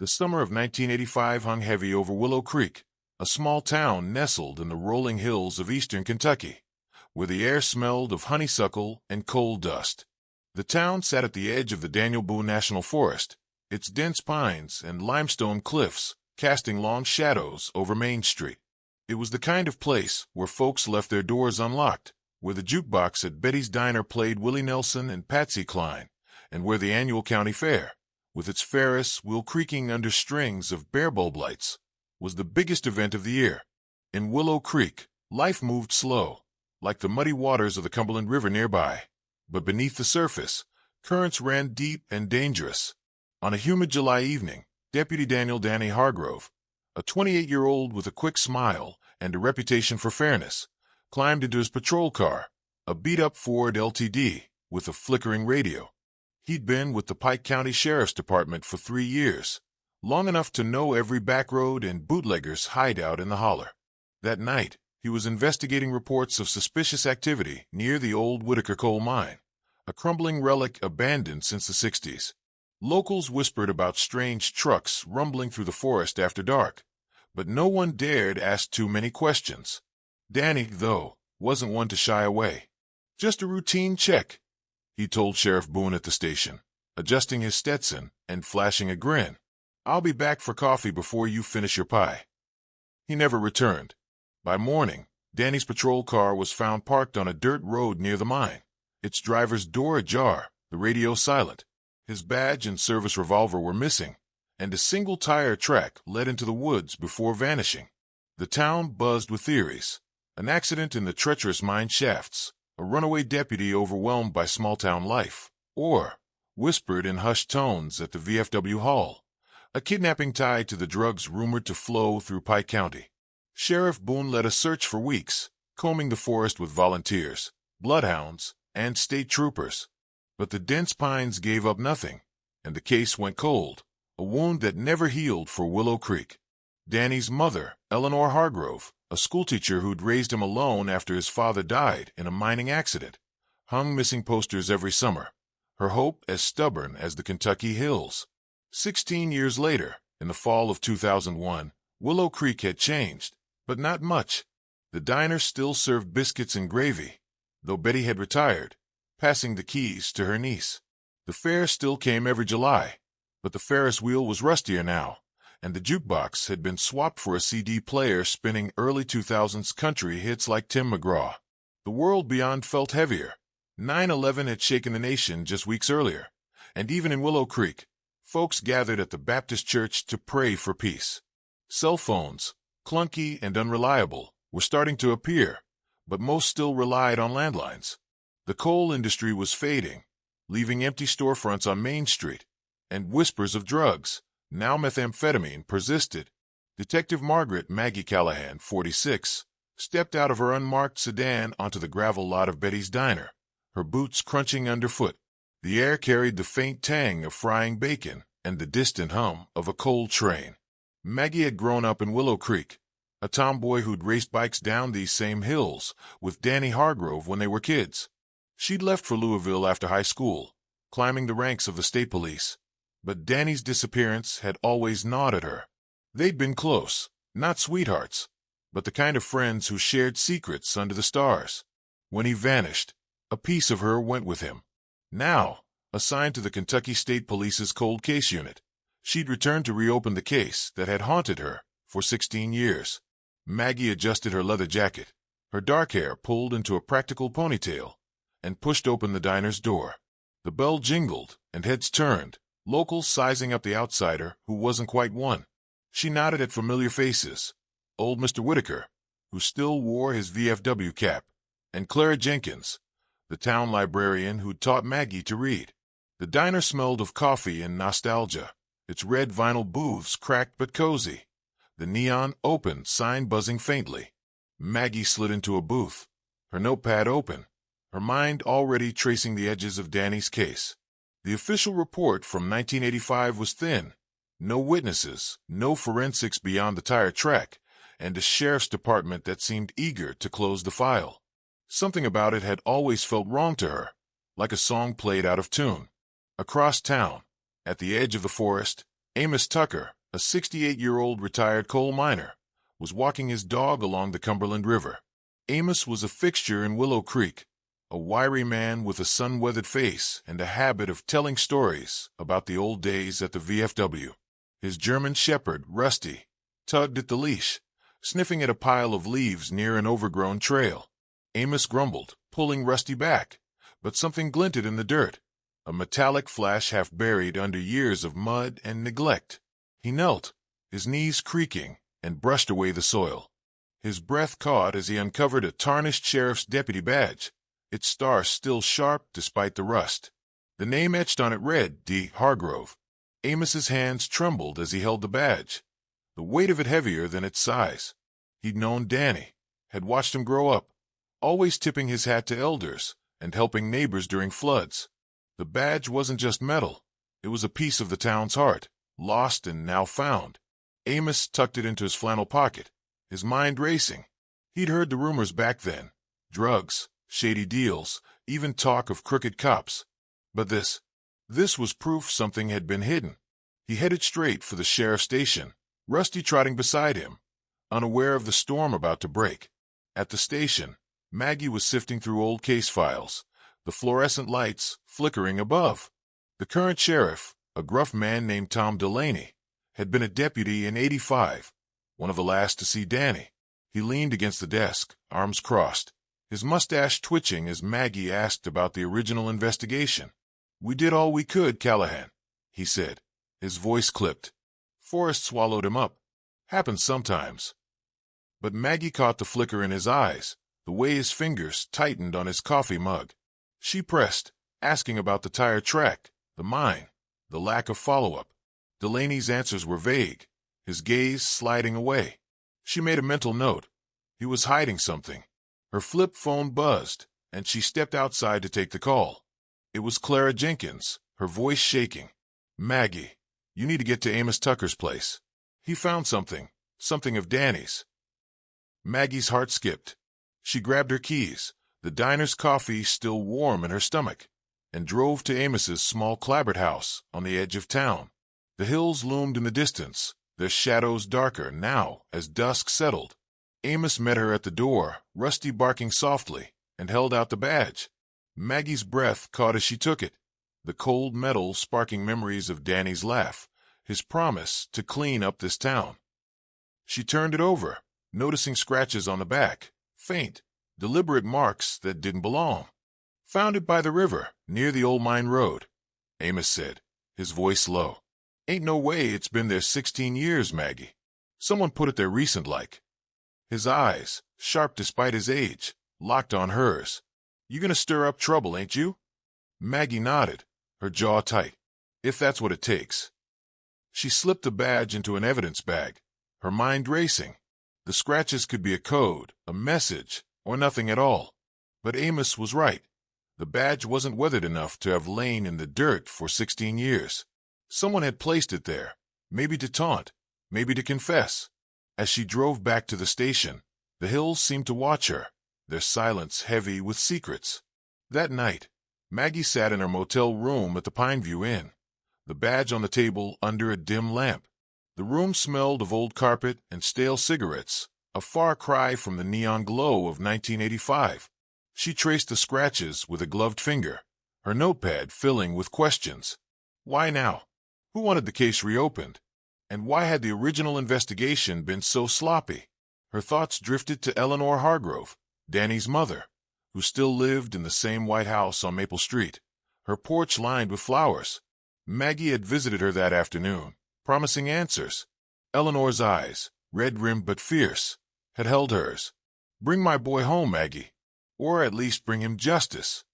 The summer of 1985 hung heavy over Willow Creek, a small town nestled in the rolling hills of eastern Kentucky, where the air smelled of honeysuckle and coal dust. The town sat at the edge of the Daniel Boone National Forest, its dense pines and limestone cliffs casting long shadows over Main Street. It was the kind of place where folks left their doors unlocked, where the jukebox at Betty's Diner played Willie Nelson and Patsy Cline, and where the annual county fair, with its Ferris wheel creaking under strings of bare bulb lights, was the biggest event of the year. In Willow Creek, life moved slow, like the muddy waters of the Cumberland River nearby. But beneath the surface, currents ran deep and dangerous. On a humid July evening, Deputy Daniel "Danny" Hargrove, a 28-year-old with a quick smile and a reputation for fairness, climbed into his patrol car, a beat-up Ford LTD with a flickering radio. He'd been with the Pike County Sheriff's Department for 3 years, long enough to know every backroad and bootlegger's hideout in the holler. That night, he was investigating reports of suspicious activity near the old Whitaker coal mine, a crumbling relic abandoned since the 60s. Locals whispered about strange trucks rumbling through the forest after dark, but no one dared ask too many questions. Danny, though, wasn't one to shy away. "Just a routine check," he told Sheriff Boone at the station, adjusting his Stetson and flashing a grin. "I'll be back for coffee before you finish your pie." He never returned. By morning, Danny's patrol car was found parked on a dirt road near the mine, its driver's door ajar, the radio silent. His badge and service revolver were missing, and a single-tire track led into the woods before vanishing. The town buzzed with theories: an accident in the treacherous mine shafts, a runaway deputy overwhelmed by small-town life, or, whispered in hushed tones at the VFW hall, a kidnapping tied to the drugs rumored to flow through Pike County. Sheriff Boone led a search for weeks, combing the forest with volunteers, bloodhounds, and state troopers. But the dense pines gave up nothing, and the case went cold, a wound that never healed for Willow Creek. Danny's mother, Eleanor Hargrove, a schoolteacher who'd raised him alone after his father died in a mining accident, hung missing posters every summer, her hope as stubborn as the Kentucky hills. 16 years later, in the fall of 2001, Willow Creek had changed, but not much. The diner still served biscuits and gravy, though Betty had retired, passing the keys to her niece. The fair still came every July, but the Ferris wheel was rustier now, and the jukebox had been swapped for a CD player spinning early 2000s country hits like Tim McGraw. The world beyond felt heavier. 9/11 had shaken the nation just weeks earlier, and even in Willow Creek, folks gathered at the Baptist church to pray for peace. Cell phones, clunky and unreliable, were starting to appear, but most still relied on landlines. The coal industry was fading, leaving empty storefronts on Main Street, and whispers of drugs, now methamphetamine, persisted. Detective Margaret "Maggie" Callahan, 46, stepped out of her unmarked sedan onto the gravel lot of Betty's Diner, her boots crunching underfoot. The air carried the faint tang of frying bacon and the distant hum of a coal train. Maggie had grown up in Willow Creek, a tomboy who'd raced bikes down these same hills with Danny Hargrove when they were kids. She'd left for Louisville after high school, climbing the ranks of the state police. But Danny's disappearance had always gnawed at her. They'd been close, not sweethearts, but the kind of friends who shared secrets under the stars. When he vanished, a piece of her went with him. Now, assigned to the Kentucky State Police's cold case unit, she'd returned to reopen the case that had haunted her for 16 years. Maggie adjusted her leather jacket, her dark hair pulled into a practical ponytail, and pushed open the diner's door. The bell jingled, and heads turned, locals sizing up the outsider who wasn't quite one. She nodded at familiar faces: old Mr. Whitaker, who still wore his VFW cap, and Clara Jenkins, the town librarian who'd taught Maggie to read. The diner smelled of coffee and nostalgia, its red vinyl booths cracked but cozy, the neon open sign buzzing faintly. Maggie slid into a booth, her notepad open, her mind already tracing the edges of Danny's case. The official report from 1985 was thin. No witnesses, no forensics beyond the tire track, and a sheriff's department that seemed eager to close the file. Something about it had always felt wrong to her, like a song played out of tune. Across town, at the edge of the forest, Amos Tucker, a 68-year-old retired coal miner, was walking his dog along the Cumberland River. Amos was a fixture in Willow Creek, a wiry man with a sun-weathered face and a habit of telling stories about the old days at the VFW. His German shepherd, Rusty, tugged at the leash, sniffing at a pile of leaves near an overgrown trail. Amos grumbled, pulling Rusty back, but something glinted in the dirt, a metallic flash half buried under years of mud and neglect. He knelt, his knees creaking, and brushed away the soil. His breath caught as he uncovered a tarnished sheriff's deputy badge, its star still sharp despite the rust. The name etched on it read, D. Hargrove. Amos's hands trembled as he held the badge, the weight of it heavier than its size. He'd known Danny, had watched him grow up, always tipping his hat to elders and helping neighbors during floods. The badge wasn't just metal, it was a piece of the town's heart, lost and now found. Amos tucked it into his flannel pocket, his mind racing. He'd heard the rumors back then, drugs, shady deals, even talk of crooked cops. But this was proof something had been hidden. He headed straight for the sheriff's station, Rusty trotting beside him, unaware of the storm about to break. At the station, Maggie was sifting through old case files, the fluorescent lights flickering above. The current sheriff, a gruff man named Tom Delaney, had been a deputy in '85, one of the last to see Danny. He leaned against the desk, arms crossed, his mustache twitching as Maggie asked about the original investigation. "We did all we could, Callahan," he said. His voice clipped. Forrest swallowed him up. Happens sometimes. But Maggie caught the flicker in his eyes, the way his fingers tightened on his coffee mug. She pressed, asking about the tire track, the mine, the lack of follow-up. Delaney's answers were vague, his gaze sliding away. She made a mental note. He was hiding something. Her flip phone buzzed, and she stepped outside to take the call. It was Clara Jenkins, her voice shaking. "Maggie, you need to get to Amos Tucker's place. He found something of Danny's." Maggie's heart skipped. She grabbed her keys, the diner's coffee still warm in her stomach, and drove to Amos's small clapboard house on the edge of town. The hills loomed in the distance, their shadows darker now as dusk settled. Amos met her at the door, Rusty barking softly, and held out the badge. Maggie's breath caught as she took it, the cold metal sparking memories of Danny's laugh, his promise to clean up this town. She turned it over, noticing scratches on the back, faint, deliberate marks that didn't belong. "Found it by the river, near the old mine road," Amos said, his voice low. "Ain't no way it's been there 16 years, Maggie. Someone put it there recent like." His eyes, sharp despite his age, locked on hers. "You gonna stir up trouble, ain't you?" Maggie nodded, her jaw tight. "If that's what it takes." She slipped the badge into an evidence bag, her mind racing. The scratches could be a code, a message, or nothing at all. But Amos was right. The badge wasn't weathered enough to have lain in the dirt for 16 years. Someone had placed it there, maybe to taunt, maybe to confess. As she drove back to the station, the hills seemed to watch her, their silence heavy with secrets. That night, Maggie sat in her motel room at the Pineview Inn, the badge on the table under a dim lamp. The room smelled of old carpet and stale cigarettes, a far cry from the neon glow of 1985. She traced the scratches with a gloved finger, her notepad filling with questions. Why now? Who wanted the case reopened? And why had the original investigation been so sloppy? Her thoughts drifted to Eleanor Hargrove, Danny's mother, who still lived in the same white house on Maple Street, her porch lined with flowers. Maggie had visited her that afternoon, promising answers. Eleanor's eyes, red-rimmed but fierce, had held hers. "Bring my boy home, Maggie. Or at least bring him justice."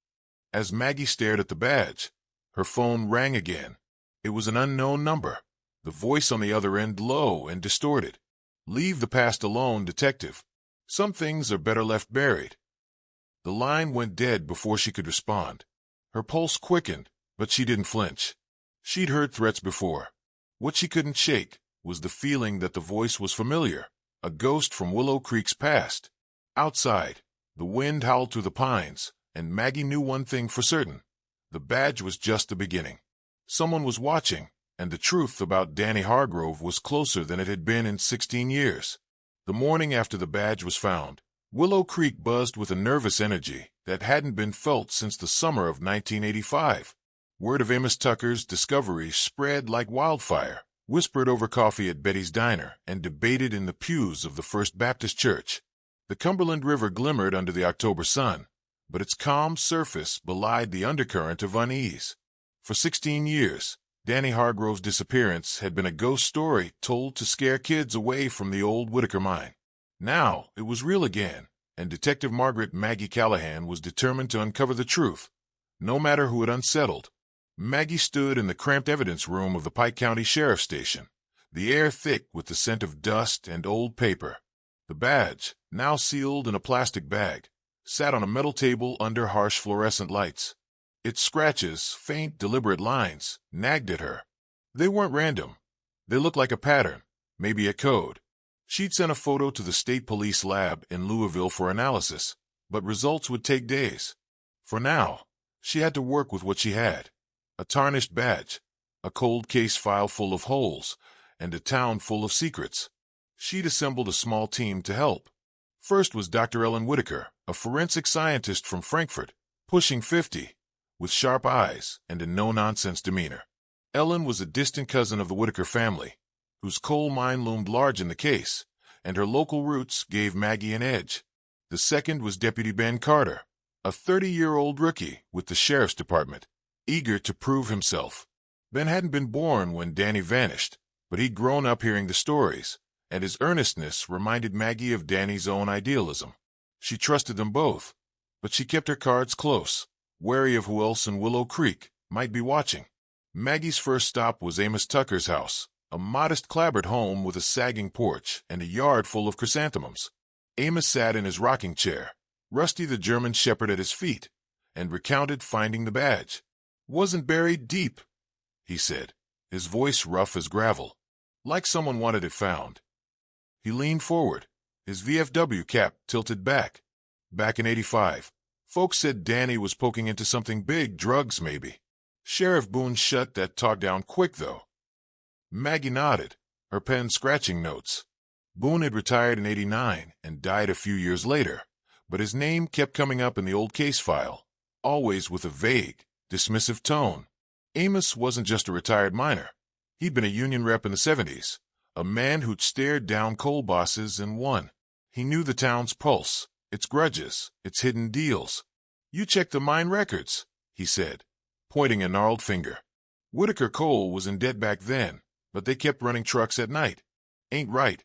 As Maggie stared at the badge, her phone rang again. It was an unknown number, the voice on the other end low and distorted. "Leave the past alone, detective. Some things are better left buried." The line went dead before she could respond. Her pulse quickened, but she didn't flinch. She'd heard threats before. What she couldn't shake was the feeling that the voice was familiar, a ghost from Willow Creek's past. Outside, the wind howled through the pines, and Maggie knew one thing for certain. The badge was just the beginning. Someone was watching, and the truth about Danny Hargrove was closer than it had been in 16 years. The morning after the badge was found, Willow Creek buzzed with a nervous energy that hadn't been felt since the summer of 1985. Word of Amos Tucker's discovery spread like wildfire, whispered over coffee at Betty's Diner, and debated in the pews of the First Baptist Church. The Cumberland River glimmered under the October sun, but its calm surface belied the undercurrent of unease. For 16 years, Danny Hargrove's disappearance had been a ghost story told to scare kids away from the old Whitaker mine. Now it was real again, and Detective Margaret Maggie Callahan was determined to uncover the truth, no matter who it unsettled. Maggie stood in the cramped evidence room of the Pike County Sheriff's Station, the air thick with the scent of dust and old paper. The badge, now sealed in a plastic bag, sat on a metal table under harsh fluorescent lights. Its scratches, faint, deliberate lines, nagged at her. They weren't random. They looked like a pattern, maybe a code. She'd sent a photo to the state police lab in Louisville for analysis, but results would take days. For now, she had to work with what she had. A tarnished badge, a cold case file full of holes, and a town full of secrets. She'd assembled a small team to help. First was Dr. Ellen Whitaker, a forensic scientist from Frankfurt, pushing 50, with sharp eyes and a no-nonsense demeanor. Ellen was a distant cousin of the Whitaker family, whose coal mine loomed large in the case, and her local roots gave Maggie an edge. The second was Deputy Ben Carter, a 30-year-old rookie with the Sheriff's Department, eager to prove himself. Ben hadn't been born when Danny vanished, but he'd grown up hearing the stories, and his earnestness reminded Maggie of Danny's own idealism. She trusted them both, but she kept her cards close, wary of who else in Willow Creek might be watching. Maggie's first stop was Amos Tucker's house, a modest clapboard home with a sagging porch and a yard full of chrysanthemums. Amos sat in his rocking chair, Rusty the German shepherd at his feet, and recounted finding the badge. "Wasn't buried deep," he said, his voice rough as gravel, like someone wanted it found. He leaned forward, his VFW cap tilted back. Back in '85, folks said Danny was poking into something big, drugs maybe. Sheriff Boone shut that talk down quick, though. Maggie nodded, her pen scratching notes. Boone had retired in '89 and died a few years later, but his name kept coming up in the old case file, always with a vague, dismissive tone. Amos wasn't just a retired miner. He'd been a union rep in the '70s, a man who'd stared down coal bosses and won. He knew the town's pulse, its grudges, its hidden deals. "You check the mine records," he said, pointing a gnarled finger. Whitaker Coal was in debt back then, but they kept running trucks at night. Ain't right.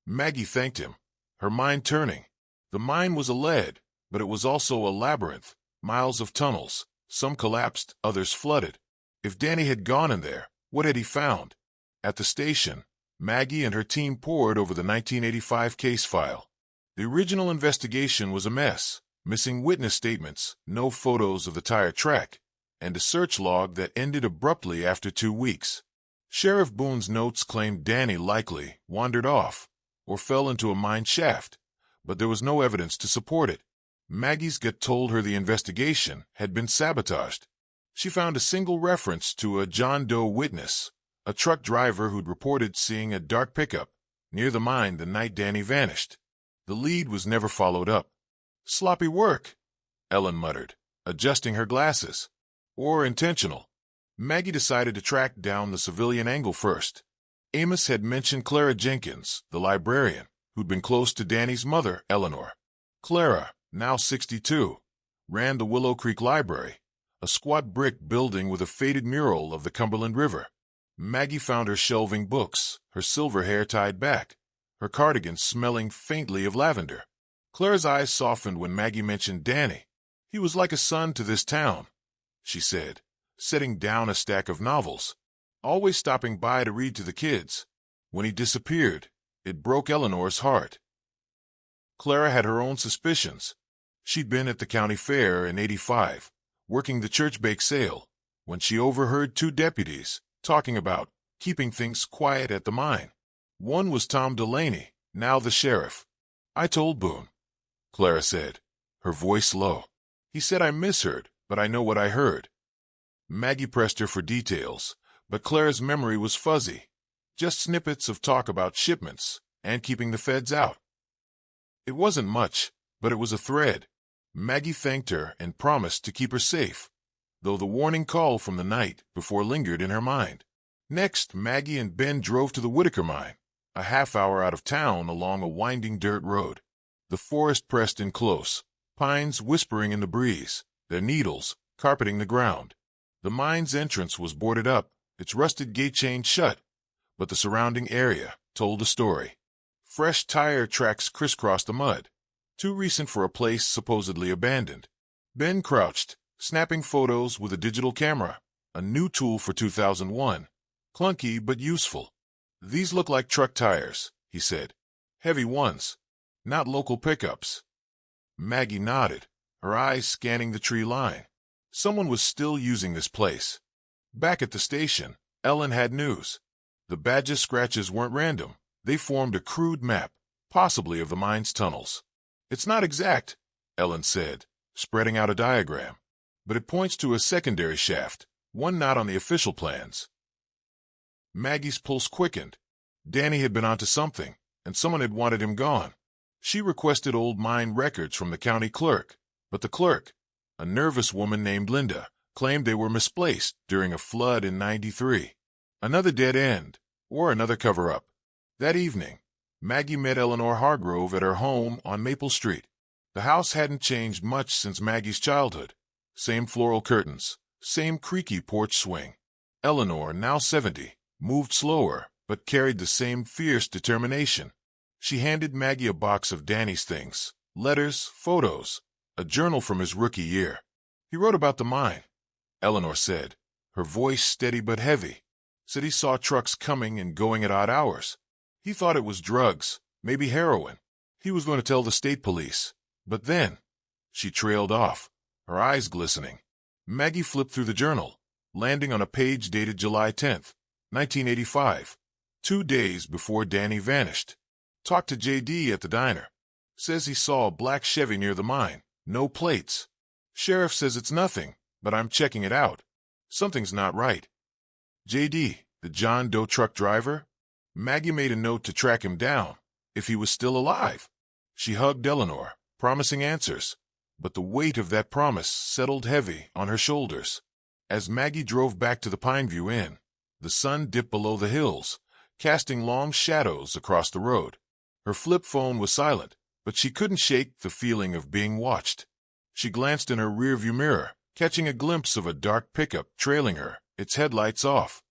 Maggie thanked him, her mind turning. The mine was a lead, but it was also a labyrinth, miles of tunnels, some collapsed, others flooded. If Danny had gone in there, what had he found? At the station, Maggie and her team pored over the 1985 case file. The original investigation was a mess, missing witness statements, no photos of the tire track, and a search log that ended abruptly after 2 weeks. Sheriff Boone's notes claimed Danny likely wandered off or fell into a mine shaft, but there was no evidence to support it. Maggie's gut told her the investigation had been sabotaged. She found a single reference to a John Doe witness, a truck driver who'd reported seeing a dark pickup near the mine the night Danny vanished. The lead was never followed up. "Sloppy work," Ellen muttered, adjusting her glasses. "Or intentional." Maggie decided to track down the civilian angle first. Amos had mentioned Clara Jenkins, the librarian, who'd been close to Danny's mother, Eleanor. Clara, now 62, ran the Willow Creek Library, a squat brick building with a faded mural of the Cumberland River. Maggie found her shelving books, her silver hair tied back, her cardigan smelling faintly of lavender. Clara's eyes softened when Maggie mentioned Danny. "He was like a son to this town," she said, setting down a stack of novels, always stopping by to read to the kids. When he disappeared, it broke Eleanor's heart. Clara had her own suspicions. She'd been at the county fair in '85, working the church bake sale, when she overheard 2 deputies talking about keeping things quiet at the mine. One was Tom Delaney, now the sheriff. "I told Boone," Clara said, her voice low. "He said I misheard, but I know what I heard." Maggie pressed her for details, But Clara's memory was fuzzy, just snippets of talk about shipments and keeping the feds out. It wasn't much, but it was a thread. Maggie thanked her and promised to keep her safe, though the warning call from the night before lingered in her mind. Next, Maggie and Ben drove to the Whitaker mine, a half-hour out of town along a winding dirt road. The forest pressed in close, pines whispering in the breeze, their needles carpeting the ground. The mine's entrance was boarded up, its rusted gate chain shut, but the surrounding area told a story. Fresh tire tracks crisscrossed the mud, too recent for a place supposedly abandoned. Ben crouched, snapping photos with a digital camera, a new tool for 2001. Clunky but useful. "These look like truck tires," he said. "Heavy ones. Not local pickups." Maggie nodded, her eyes scanning the tree line. Someone was still using this place. Back at the station, Ellen had news. The badges scratches weren't random. They formed a crude map, possibly of the mine's tunnels. "It's not exact," Ellen said, spreading out a diagram, "but it points to a secondary shaft, one not on the official plans." Maggie's pulse quickened. Danny had been onto something, and someone had wanted him gone. She requested old mine records from the county clerk, but the clerk, a nervous woman named Linda, claimed they were misplaced during a flood in '93. Another dead end, or another cover-up. That evening, Maggie met Eleanor Hargrove at her home on Maple Street. The house hadn't changed much since Maggie's childhood. Same floral curtains, same creaky porch swing. Eleanor, now 70, moved slower, but carried the same fierce determination. She handed Maggie a box of Danny's things, letters, photos, a journal from his rookie year. "He wrote about the mine," Eleanor said, her voice steady but heavy. "Said he saw trucks coming and going at odd hours. He thought it was drugs, maybe heroin. He was going to tell the state police. But then—" She trailed off, her eyes glistening. Maggie flipped through the journal, landing on a page dated July 10th, 1985, 2 days before Danny vanished. "Talked to J.D. at the diner. Says he saw a black Chevy near the mine, no plates. Sheriff says it's nothing, but I'm checking it out. Something's not right." J.D., the John Doe truck driver? Maggie made a note to track him down, if he was still alive. She hugged Eleanor, promising answers, but the weight of that promise settled heavy on her shoulders. As Maggie drove back to the Pineview Inn, the sun dipped below the hills, casting long shadows across the road. Her flip phone was silent, but she couldn't shake the feeling of being watched. She glanced in her rearview mirror, catching a glimpse of a dark pickup trailing her, its headlights off.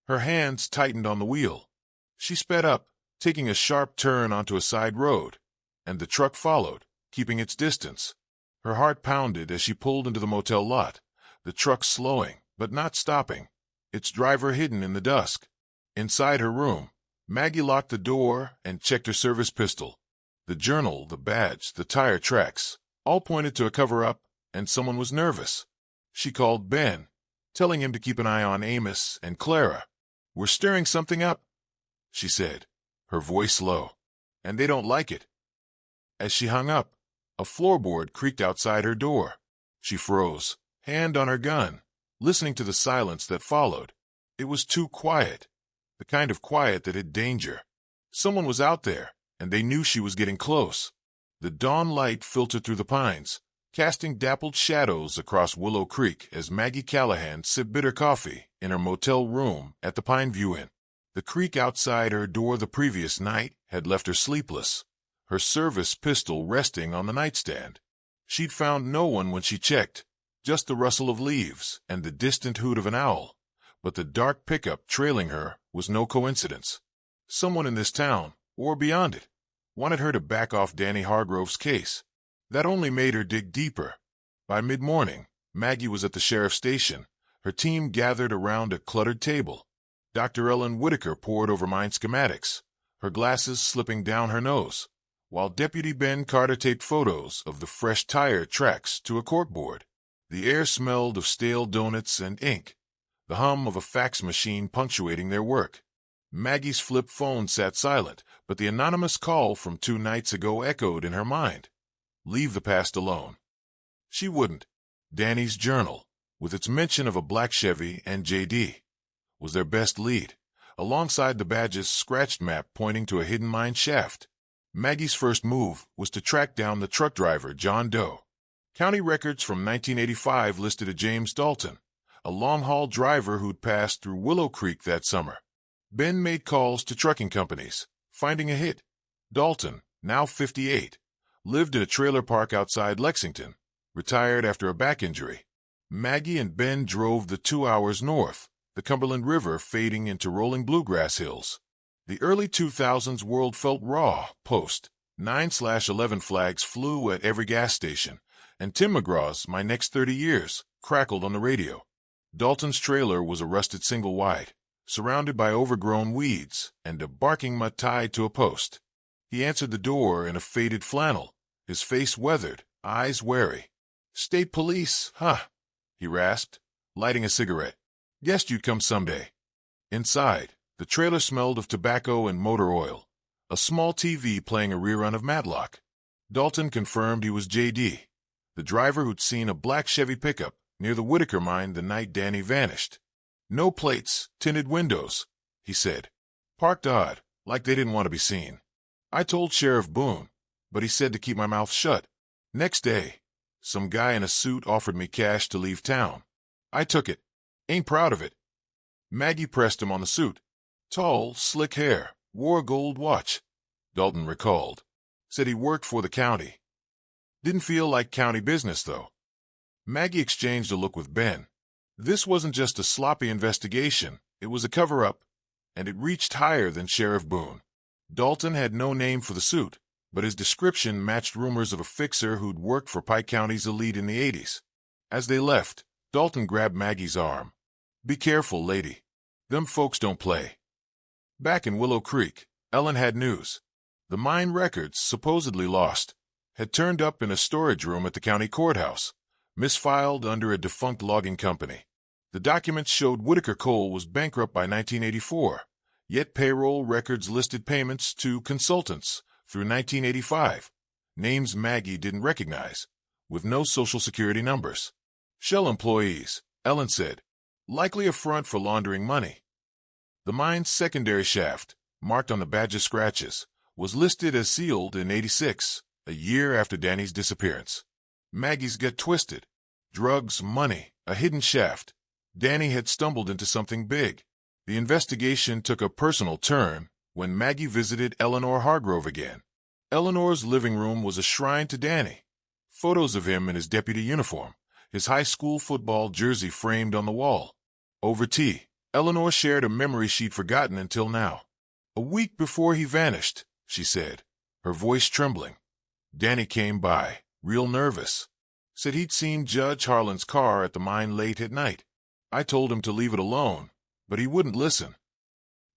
Her hands tightened on the wheel. She sped up, taking a sharp turn onto a side road, and the truck followed, keeping its distance. Her heart pounded as she pulled into the motel lot, the truck slowing, but not stopping, its driver hidden in the dusk. Inside her room, Maggie locked the door and checked her service pistol. The journal, the badge, the tire tracks, all pointed to a cover-up, and someone was nervous. She called Ben, telling him to keep an eye on Amos and Clara. "We're stirring something up," she said, her voice low, "and they don't like it." As she hung up, a floorboard creaked outside her door. She froze, hand on her gun, listening to the silence that followed. It was too quiet, the kind of quiet that hid danger. Someone was out there, and they knew she was getting close. The dawn light filtered through the pines, casting dappled shadows across Willow Creek as Maggie Callahan sipped bitter coffee in her motel room at the Pineview Inn. The creak outside her door the previous night had left her sleepless, her service pistol resting on the nightstand. She'd found no one when she checked, just the rustle of leaves and the distant hoot of an owl. But the dark pickup trailing her was no coincidence. Someone in this town, or beyond it, wanted her to back off Danny Hargrove's case. That only made her dig deeper. By mid-morning, Maggie was at the sheriff's station, her team gathered around a cluttered table. Dr. Ellen Whitaker pored over mine schematics, her glasses slipping down her nose, while Deputy Ben Carter taped photos of the fresh tire tracks to a corkboard. The air smelled of stale donuts and ink, the hum of a fax machine punctuating their work. Maggie's flip phone sat silent, but the anonymous call from 2 nights ago echoed in her mind. Leave the past alone. She wouldn't. Danny's journal, with its mention of a black Chevy and J.D., was their best lead, alongside the badge's scratched map pointing to a hidden mine shaft. Maggie's first move was to track down the truck driver, John Doe. County records from 1985 listed a James Dalton, a long-haul driver who'd passed through Willow Creek that summer. Ben made calls to trucking companies, finding a hit. Dalton, now 58, lived in a trailer park outside Lexington, retired after a back injury. Maggie and Ben drove the 2 hours north, the Cumberland River fading into rolling bluegrass hills. The early 2000s world felt raw. Post 9/11 flags flew at every gas station, and Tim McGraw's My Next 30 Years crackled on the radio. Dalton's trailer was a rusted single wide, surrounded by overgrown weeds and a barking mutt tied to a post. He answered the door in a faded flannel, his face weathered, eyes wary. "State police, huh?" he rasped, lighting a cigarette. "Guessed you'd come someday." Inside, the trailer smelled of tobacco and motor oil, a small TV playing a rerun of Matlock. Dalton confirmed he was J.D., the driver who'd seen a black Chevy pickup near the Whitaker mine the night Danny vanished. "No plates, tinted windows," he said. "Parked odd, like they didn't want to be seen. I told Sheriff Boone, but he said to keep my mouth shut." Next day, some guy in a suit offered me cash to leave town. I took it. Ain't proud of it. Maggie pressed him on the suit. Tall, slick hair, wore a gold watch, Dalton recalled. Said he worked for the county. Didn't feel like county business, though. Maggie exchanged a look with Ben. This wasn't just a sloppy investigation, it was a cover-up, and it reached higher than Sheriff Boone. Dalton had no name for the suit, but his description matched rumors of a fixer who'd worked for Pike County's elite in the 80s. As they left, Dalton grabbed Maggie's arm. "Be careful, lady. Them folks don't play." Back in Willow Creek, Ellen had news. The mine records, supposedly lost, had turned up in a storage room at the county courthouse, misfiled under a defunct logging company. The documents showed Whitaker Coal was bankrupt by 1984, yet payroll records listed payments to consultants through 1985, names Maggie didn't recognize, with no Social Security numbers. "Shell employees," Ellen said, "likely a front for laundering money." The mine's secondary shaft, marked on the badge's scratches, was listed as sealed in 86, a year after Danny's disappearance. Maggie's gut twisted. Drugs, money, a hidden shaft. Danny had stumbled into something big. The investigation took a personal turn when Maggie visited Eleanor Hargrove again. Eleanor's living room was a shrine to Danny. Photos of him in his deputy uniform, his high school football jersey framed on the wall. Over tea, Eleanor shared a memory she'd forgotten until now. "A week before he vanished," she said, her voice trembling. "Danny came by, real nervous. Said he'd seen Judge Harlan's car at the mine late at night. I told him to leave it alone, but he wouldn't listen."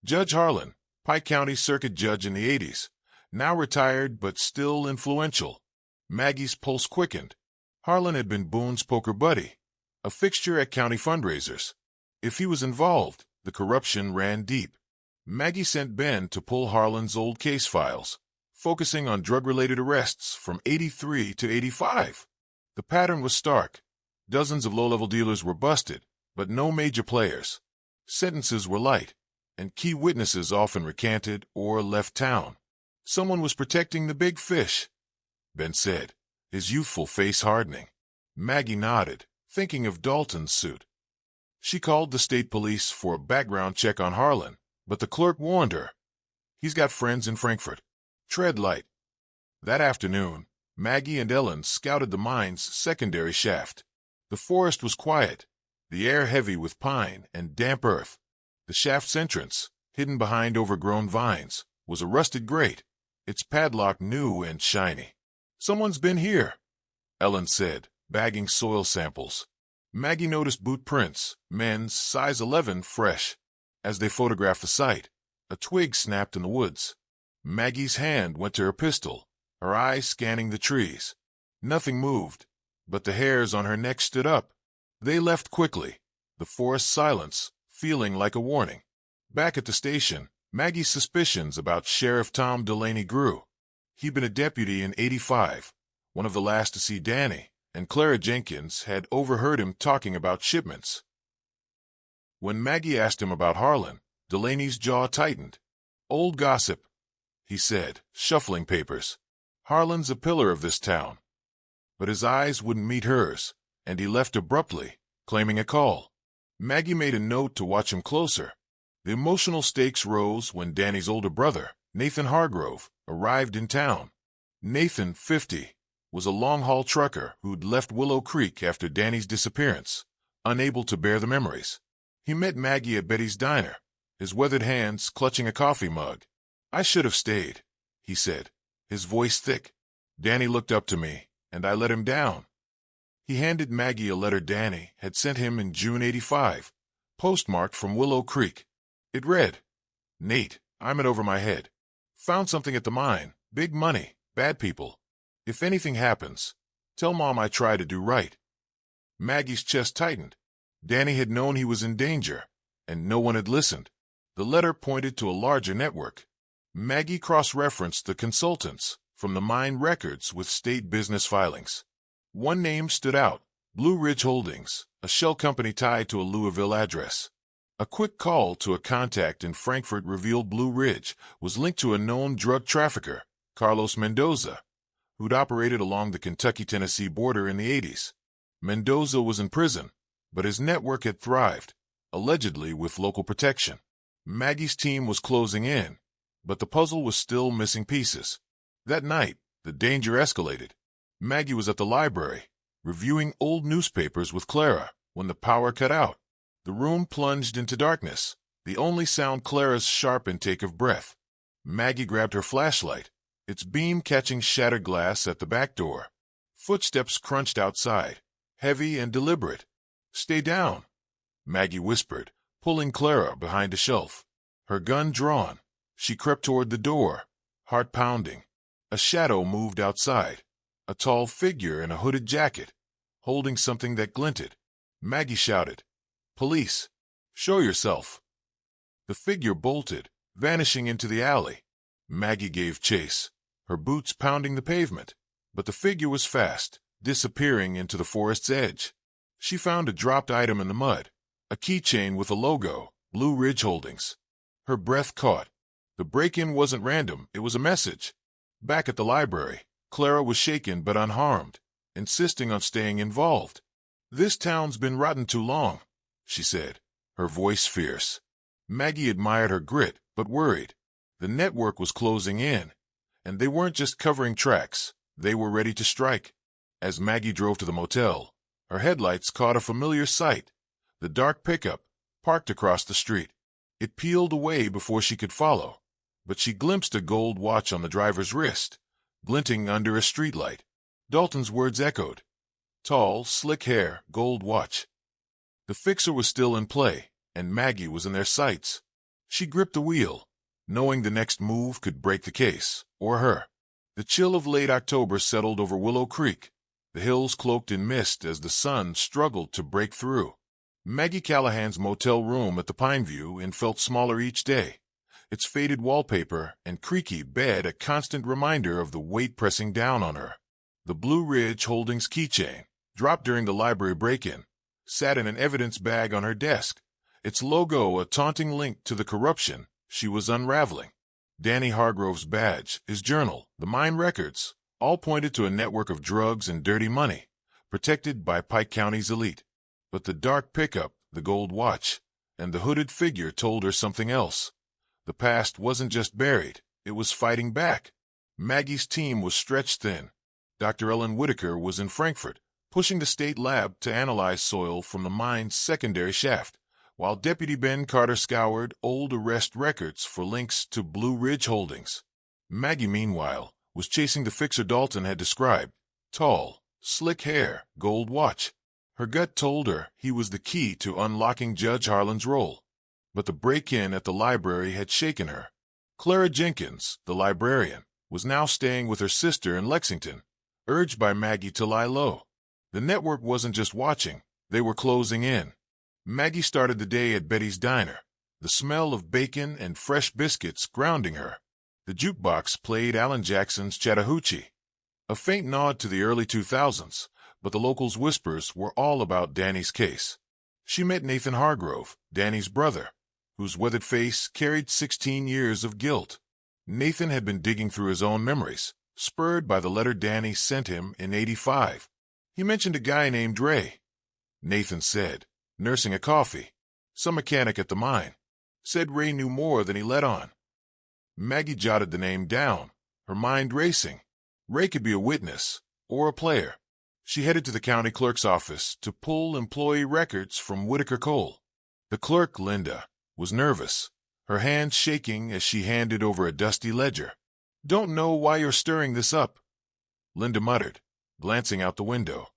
Judge Harlan, Pike County Circuit Judge in the 80s, now retired but still influential. Maggie's pulse quickened. Harlan had been Boone's poker buddy, a fixture at county fundraisers. If he was involved, the corruption ran deep. Maggie sent Ben to pull Harlan's old case files, focusing on drug-related arrests from 83 to 85. The pattern was stark. Dozens of low-level dealers were busted, but no major players. Sentences were light, and key witnesses often recanted or left town. "Someone was protecting the big fish," Ben said, his youthful face hardening. Maggie nodded, thinking of Dalton's suit. She called the state police for a background check on Harlan, but the clerk warned her. "He's got friends in Frankfurt. Tread light." That afternoon, Maggie and Ellen scouted the mine's secondary shaft. The forest was quiet, the air heavy with pine and damp earth. The shaft's entrance, hidden behind overgrown vines, was a rusted grate, its padlock new and shiny. "Someone's been here," Ellen said, bagging soil samples. Maggie noticed boot prints, men's, size 11, fresh. As they photographed the site, a twig snapped in the woods. Maggie's hand went to her pistol, her eyes scanning the trees. Nothing moved, but the hairs on her neck stood up. They left quickly, the forest silence feeling like a warning. Back at the station, Maggie's suspicions about Sheriff Tom Delaney grew. He'd been a deputy in 85, one of the last to see Danny, and Clara Jenkins had overheard him talking about shipments. When Maggie asked him about Harlan, Delaney's jaw tightened. "Old gossip," he said, shuffling papers. "Harlan's a pillar of this town." But his eyes wouldn't meet hers, and he left abruptly, claiming a call. Maggie made a note to watch him closer. The emotional stakes rose when Danny's older brother, Nathan Hargrove, arrived in town. Nathan, 50, was a long-haul trucker who'd left Willow Creek after Danny's disappearance, unable to bear the memories. He met Maggie at Betty's diner, his weathered hands clutching a coffee mug. "I should have stayed," he said, his voice thick. "Danny looked up to me, and I let him down." He handed Maggie a letter Danny had sent him in June '85, postmarked from Willow Creek. It read, "Nate, I'm in over my head. Found something at the mine, big money, bad people. If anything happens, tell Mom I try to do right." Maggie's chest tightened. Danny had known he was in danger, and no one had listened. The letter pointed to a larger network. Maggie cross-referenced the consultants from the mine records with state business filings. One name stood out, Blue Ridge Holdings, a shell company tied to a Louisville address. A quick call to a contact in Frankfort revealed Blue Ridge was linked to a known drug trafficker, Carlos Mendoza, who'd operated along the Kentucky-Tennessee border in the '80s. Mendoza was in prison, but his network had thrived, allegedly with local protection. Maggie's team was closing in, but the puzzle was still missing pieces. That night, the danger escalated. Maggie was at the library, reviewing old newspapers with Clara, when the power cut out. The room plunged into darkness, the only sound Clara's sharp intake of breath. Maggie grabbed her flashlight, its beam catching shattered glass at the back door. Footsteps crunched outside, heavy and deliberate. "Stay down," Maggie whispered, pulling Clara behind a shelf. Her gun drawn, she crept toward the door, heart pounding. A shadow moved outside, a tall figure in a hooded jacket, holding something that glinted. Maggie shouted, "Police! Show yourself!" The figure bolted, vanishing into the alley. Maggie gave chase, her boots pounding the pavement, but the figure was fast, disappearing into the forest's edge. She found a dropped item in the mud, a keychain with a logo, Blue Ridge Holdings. Her breath caught. The break-in wasn't random, it was a message. Back at the library, Clara was shaken but unharmed, insisting on staying involved. "This town's been rotten too long," she said, her voice fierce. Maggie admired her grit, but worried. The network was closing in, and they weren't just covering tracks, they were ready to strike. As Maggie drove to the motel, her headlights caught a familiar sight, the dark pickup, parked across the street. It peeled away before she could follow, but she glimpsed a gold watch on the driver's wrist, glinting under a streetlight. Dalton's words echoed. Tall, slick hair, gold watch. The fixer was still in play, and Maggie was in their sights. She gripped the wheel, knowing the next move could break the case, or her. The chill of late October settled over Willow Creek, the hills cloaked in mist as the sun struggled to break through. Maggie Callahan's motel room at the Pineview Inn felt smaller each day, its faded wallpaper and creaky bed a constant reminder of the weight pressing down on her. The Blue Ridge Holdings keychain, dropped during the library break-in, sat in an evidence bag on her desk, its logo a taunting link to the corruption she was unraveling. Danny Hargrove's badge, his journal, the mine records, all pointed to a network of drugs and dirty money, protected by Pike County's elite. But the dark pickup, the gold watch, and the hooded figure told her something else. The past wasn't just buried, it was fighting back. Maggie's team was stretched thin. Dr. Ellen Whitaker was in Frankfort, pushing the state lab to analyze soil from the mine's secondary shaft, while Deputy Ben Carter scoured old arrest records for links to Blue Ridge Holdings. Maggie, meanwhile, was chasing the fixer Dalton had described. Tall, slick hair, gold watch. Her gut told her he was the key to unlocking Judge Harlan's role. But the break-in at the library had shaken her. Clara Jenkins, the librarian, was now staying with her sister in Lexington, urged by Maggie to lie low. The network wasn't just watching, they were closing in. Maggie started the day at Betty's diner, the smell of bacon and fresh biscuits grounding her. The jukebox played Alan Jackson's Chattahoochee, a faint nod to the early 2000s, but the locals' whispers were all about Danny's case. She met Nathan Hargrove, Danny's brother, whose weathered face carried 16 years of guilt. Nathan had been digging through his own memories, spurred by the letter Danny sent him in '85. He mentioned a guy named Ray. Nathan said, nursing a coffee. Some mechanic at the mine. Said Ray knew more than he let on. Maggie jotted the name down, her mind racing. Ray could be a witness, or a player. She headed to the county clerk's office to pull employee records from Whitaker Coal. The clerk, Linda, was nervous, her hands shaking as she handed over a dusty ledger. "Don't know why you're stirring this up," Linda muttered, glancing out the window.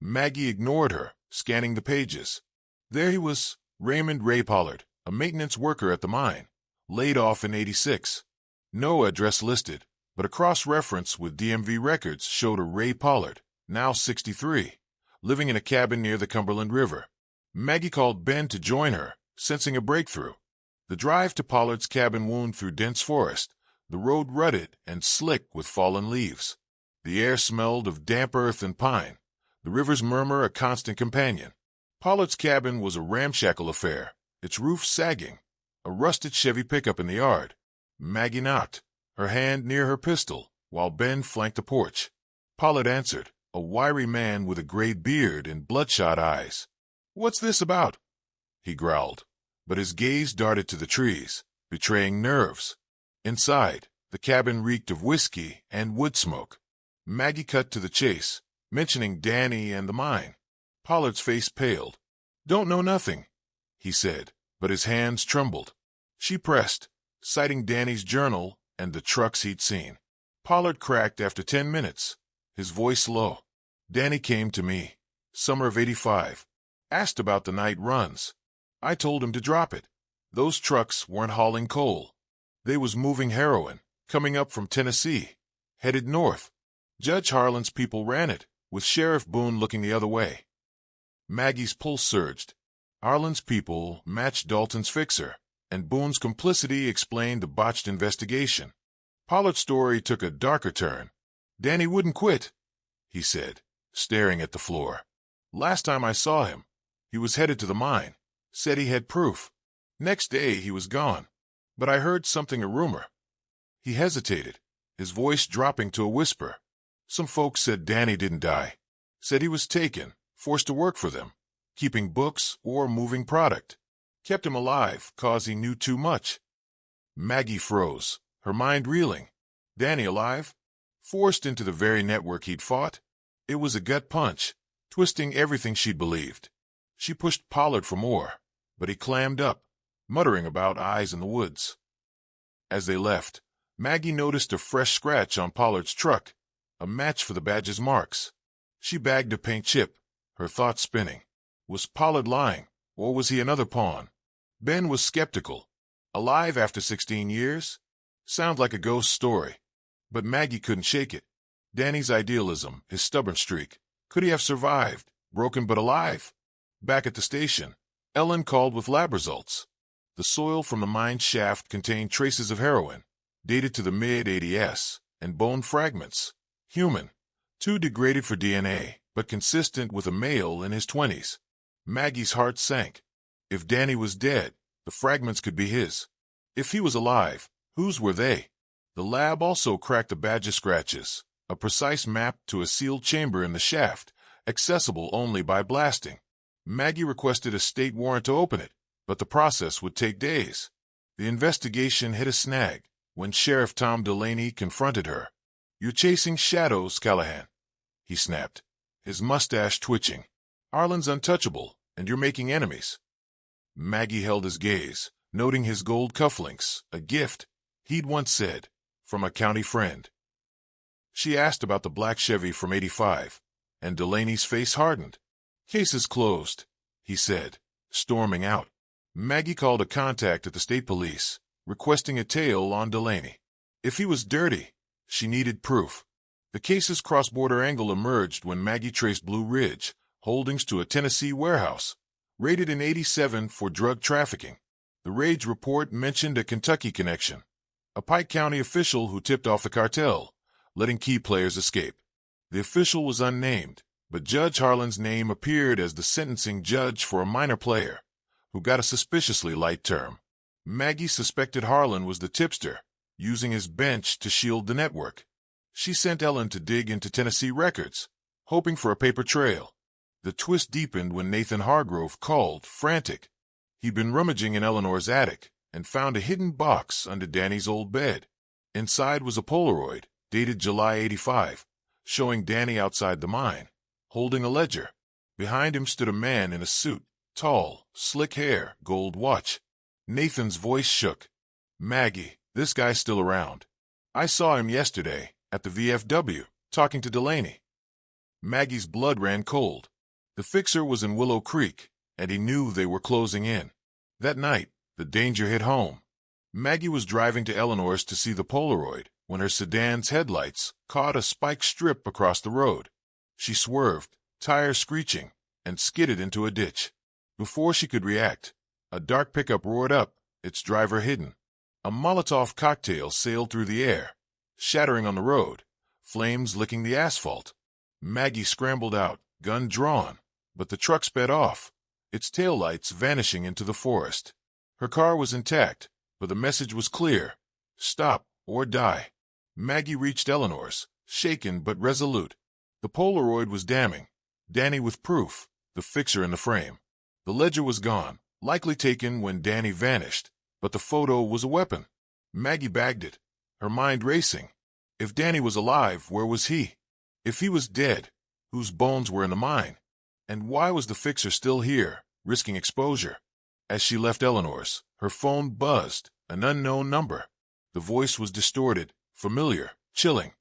Maggie ignored her, scanning the pages. There he was, Raymond Ray Pollard, a maintenance worker at the mine, laid off in '86. No address listed, but a cross-reference with DMV records showed a Ray Pollard, now 63, living in a cabin near the Cumberland River. Maggie called Ben to join her, sensing a breakthrough. The drive to Pollard's cabin wound through dense forest, the road rutted and slick with fallen leaves. The air smelled of damp earth and pine, the river's murmur a constant companion. Pollard's cabin was a ramshackle affair, its roof sagging, a rusted Chevy pickup in the yard. Maggie knocked, her hand near her pistol, while Ben flanked the porch. Pollard answered, a wiry man with a gray beard and bloodshot eyes. "What's this about?" he growled, but his gaze darted to the trees, betraying nerves. Inside, the cabin reeked of whiskey and wood smoke. Maggie cut to the chase, mentioning Danny and the mine. Pollard's face paled. "Don't know nothing," he said, but his hands trembled. She pressed, citing Danny's journal and the trucks he'd seen. Pollard cracked after 10 minutes, his voice low. "Danny came to me, summer of '85, asked about the night runs. I told him to drop it. Those trucks weren't hauling coal. They was moving heroin, coming up from Tennessee, headed north. Judge Harlan's people ran it, with Sheriff Boone looking the other way." Maggie's pulse surged. Harlan's people matched Dalton's fixer, and Boone's complicity explained the botched investigation. Pollard's story took a darker turn. "Danny wouldn't quit," he said, staring at the floor. "Last time I saw him, he was headed to the mine, said he had proof. Next day he was gone, but I heard something a rumor." He hesitated, his voice dropping to a whisper. "Some folks said Danny didn't die, said he was taken, forced to work for them, keeping books or moving product. Kept him alive, 'cause he knew too much." Maggie froze, her mind reeling. Danny alive? Forced into the very network he'd fought? It was a gut punch, twisting everything she'd believed. She pushed Pollard for more, but he clammed up, muttering about eyes in the woods. As they left, Maggie noticed a fresh scratch on Pollard's truck, a match for the badge's marks. She bagged a paint chip, her thoughts spinning. Was Pollard lying, or was he another pawn? Ben was skeptical. Alive after 16 years? Sounds like a ghost story. But Maggie couldn't shake it. Danny's idealism, his stubborn streak. Could he have survived, broken but alive? Back at the station, Ellen called with lab results. The soil from the mine shaft contained traces of heroin, dated to the mid-'80s, and bone fragments. Human. Too degraded for DNA, but consistent with a male in his 20s. Maggie's heart sank. If Danny was dead, the fragments could be his. If he was alive, whose were they? The lab also cracked the badge scratches, a precise map to a sealed chamber in the shaft, accessible only by blasting. Maggie requested a state warrant to open it, but the process would take days. The investigation hit a snag when Sheriff Tom Delaney confronted her. "You're chasing shadows, Callahan," he snapped, his mustache twitching. "Harlan's untouchable, and you're making enemies." Maggie held his gaze, noting his gold cufflinks, a gift, he'd once said, from a county friend. She asked about the black Chevy from '85, and Delaney's face hardened. "Case is closed," he said, storming out. Maggie called a contact at the state police, requesting a tale on Delaney. If he was dirty, she needed proof. The case's cross-border angle emerged when Maggie traced Blue Ridge holdings to a Tennessee warehouse, raided in '87 for drug trafficking. The raid's report mentioned a Kentucky connection, a Pike County official who tipped off the cartel, letting key players escape. The official was unnamed, but Judge Harlan's name appeared as the sentencing judge for a minor player, who got a suspiciously light term. Maggie suspected Harlan was the tipster, using his bench to shield the network. She sent Ellen to dig into Tennessee records, hoping for a paper trail. The twist deepened when Nathan Hargrove called, frantic. He'd been rummaging in Eleanor's attic and found a hidden box under Danny's old bed. Inside was a Polaroid, dated July '85, showing Danny outside the mine, holding a ledger. Behind him stood a man in a suit, tall, slick hair, gold watch. Nathan's voice shook. "Maggie, this guy's still around. I saw him yesterday at the VFW, talking to Delaney." Maggie's blood ran cold. The fixer was in Willow Creek, and he knew they were closing in. That night, the danger hit home. Maggie was driving to Eleanor's to see the Polaroid when her sedan's headlights caught a spiked strip across the road. She swerved, tires screeching, and skidded into a ditch. Before she could react, a dark pickup roared up, its driver hidden. A Molotov cocktail sailed through the air, shattering on the road, flames licking the asphalt. Maggie scrambled out, gun drawn, but the truck sped off, its taillights vanishing into the forest. Her car was intact, but the message was clear: stop or die. Maggie reached Eleanor's, shaken but resolute. The Polaroid was damning. Danny with proof, the fixer in the frame. The ledger was gone, likely taken when Danny vanished, but the photo was a weapon. Maggie bagged it, her mind racing. If Danny was alive, where was he? If he was dead, whose bones were in the mine? And why was the fixer still here, risking exposure? As she left Eleanor's, her phone buzzed, an unknown number. The voice was distorted, familiar, chilling.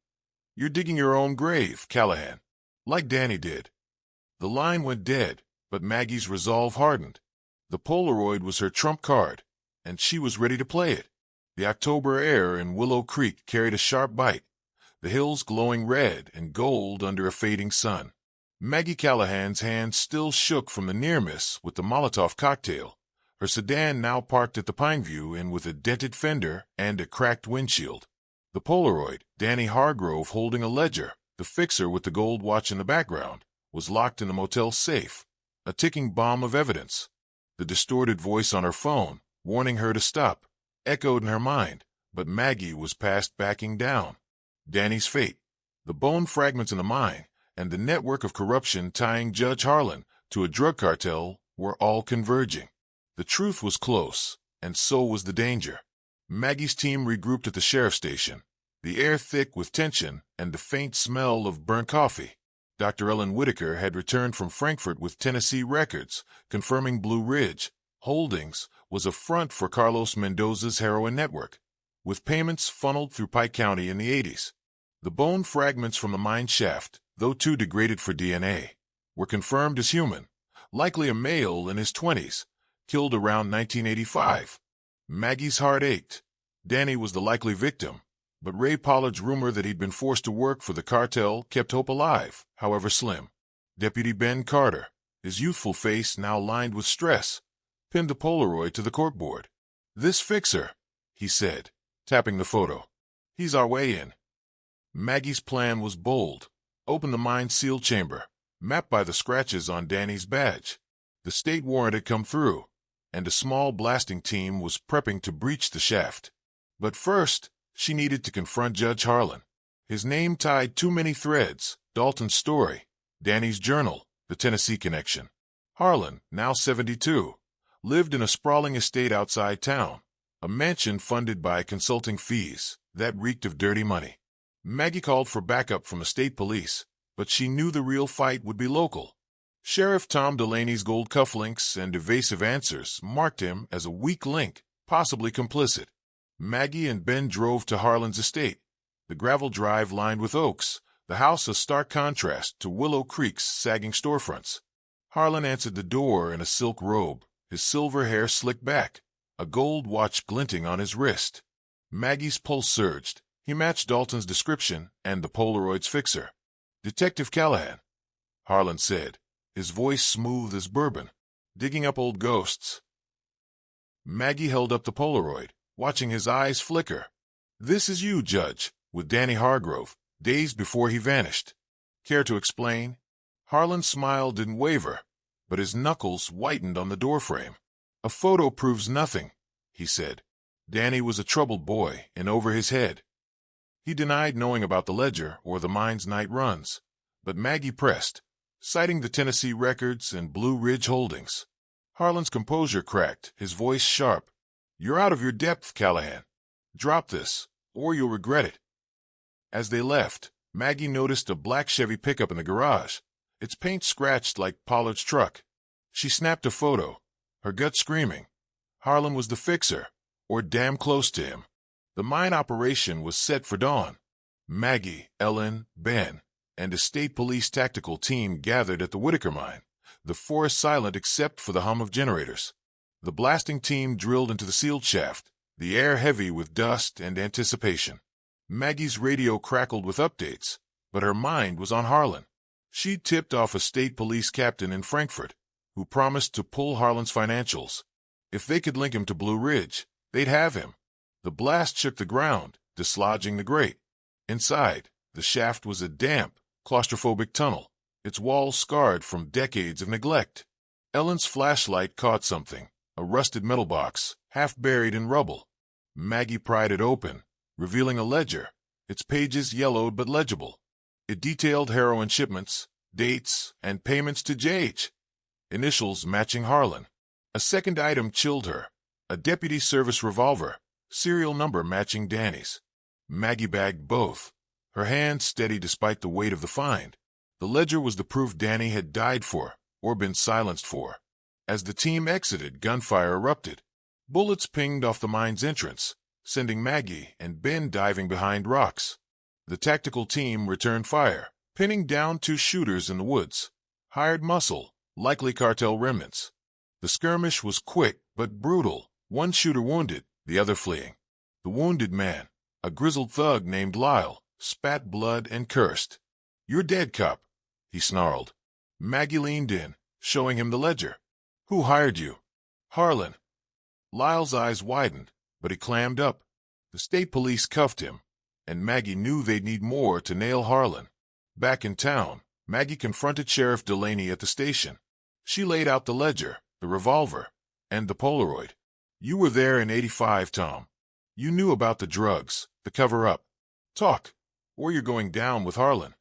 "You're digging your own grave, Callahan, like Danny did." The line went dead, but Maggie's resolve hardened. The Polaroid was her trump card, and she was ready to play it. The October air in Willow Creek carried a sharp bite, the hills glowing red and gold under a fading sun. Maggie Callahan's hand still shook from the near miss with the Molotov cocktail, her sedan now parked at the Pineview Inn with a dented fender and a cracked windshield. The Polaroid, Danny Hargrove holding a ledger, the fixer with the gold watch in the background, was locked in the motel safe, a ticking bomb of evidence. The distorted voice on her phone, warning her to stop, echoed in her mind, but Maggie was past backing down. Danny's fate, the bone fragments in the mine, and the network of corruption tying Judge Harlan to a drug cartel were all converging. The truth was close, and so was the danger. Maggie's team regrouped at the sheriff's station, the air thick with tension and the faint smell of burnt coffee. Dr. Ellen Whitaker had returned from Frankfurt with Tennessee records, confirming Blue Ridge Holdings was a front for Carlos Mendoza's heroin network, with payments funneled through Pike County in the '80s. The bone fragments from the mine shaft, though too degraded for DNA, were confirmed as human, likely a male in his 20s, killed around 1985. Maggie's heart ached. Danny was the likely victim, but Ray Pollard's rumor that he'd been forced to work for the cartel kept hope alive, however slim. Deputy Ben Carter, his youthful face now lined with stress, pinned the Polaroid to the corkboard. "This fixer," he said, tapping the photo. "He's our way in." Maggie's plan was bold. Open the mine seal chamber, mapped by the scratches on Danny's badge. The state warrant had come through, and a small blasting team was prepping to breach the shaft. But first, she needed to confront Judge Harlan. His name tied too many threads: Dalton's story, Danny's journal, the Tennessee connection. Harlan, now 72, lived in a sprawling estate outside town, a mansion funded by consulting fees that reeked of dirty money. Maggie called for backup from the state police, but she knew the real fight would be local. Sheriff Tom Delaney's gold cufflinks and evasive answers marked him as a weak link, possibly complicit. Maggie and Ben drove to Harlan's estate, the gravel drive lined with oaks, the house a stark contrast to Willow Creek's sagging storefronts. Harlan answered the door in a silk robe, his silver hair slicked back, a gold watch glinting on his wrist. Maggie's pulse surged. He matched Dalton's description and the Polaroid's fixer. "Detective Callahan," Harlan said, his voice smooth as bourbon. "Digging up old ghosts." Maggie held up the Polaroid, watching his eyes flicker. "This is you, Judge, with Danny Hargrove, days before he vanished. Care to explain?" Harlan's smile didn't waver, but his knuckles whitened on the doorframe. "A photo proves nothing," he said. Danny was a troubled boy and over his head. He denied knowing about the ledger or the mine's night runs, but Maggie pressed, citing the Tennessee records and Blue Ridge holdings. Harlan's composure cracked, his voice sharp. "You're out of your depth, Callahan. Drop this, or you'll regret it." As they left, Maggie noticed a black Chevy pickup in the garage, its paint scratched like Pollard's truck. She snapped a photo, her gut screaming. Harlan was the fixer, or damn close to him. The mine operation was set for dawn. Maggie, Ellen, Ben, and a state police tactical team gathered at the Whitaker mine, the forest silent except for the hum of generators. The blasting team drilled into the sealed shaft, the air heavy with dust and anticipation. Maggie's radio crackled with updates, but her mind was on Harlan. She'd tipped off a state police captain in Frankfurt, who promised to pull Harlan's financials. If they could link him to Blue Ridge, they'd have him. The blast shook the ground, dislodging the grate. Inside, the shaft was a damp, claustrophobic tunnel, its walls scarred from decades of neglect. Ellen's flashlight caught something, a rusted metal box, half buried in rubble. Maggie pried it open, revealing a ledger, its pages yellowed but legible. It detailed heroin shipments, dates, and payments to JH, initials matching Harlan. A second item chilled her, a deputy service revolver, serial number matching Danny's. Maggie bagged both, her hands steady despite the weight of the find. The ledger was the proof Danny had died for, or been silenced for. As the team exited, gunfire erupted. Bullets pinged off the mine's entrance, sending Maggie and Ben diving behind rocks. The tactical team returned fire, pinning down 2 shooters in the woods. Hired muscle, likely cartel remnants. The skirmish was quick but brutal, one shooter wounded, the other fleeing. The wounded man, a grizzled thug named Lyle, spat blood and cursed. "You're dead, cop," he snarled. Maggie leaned in, showing him the ledger. "Who hired you?" "Harlan." Lyle's eyes widened, but he clammed up. The state police cuffed him, and Maggie knew they'd need more to nail Harlan. Back in town, Maggie confronted Sheriff Delaney at the station. She laid out the ledger, the revolver, and the Polaroid. "You were there in '85, Tom. You knew about the drugs, the cover-up. Talk, or you're going down with Harlan."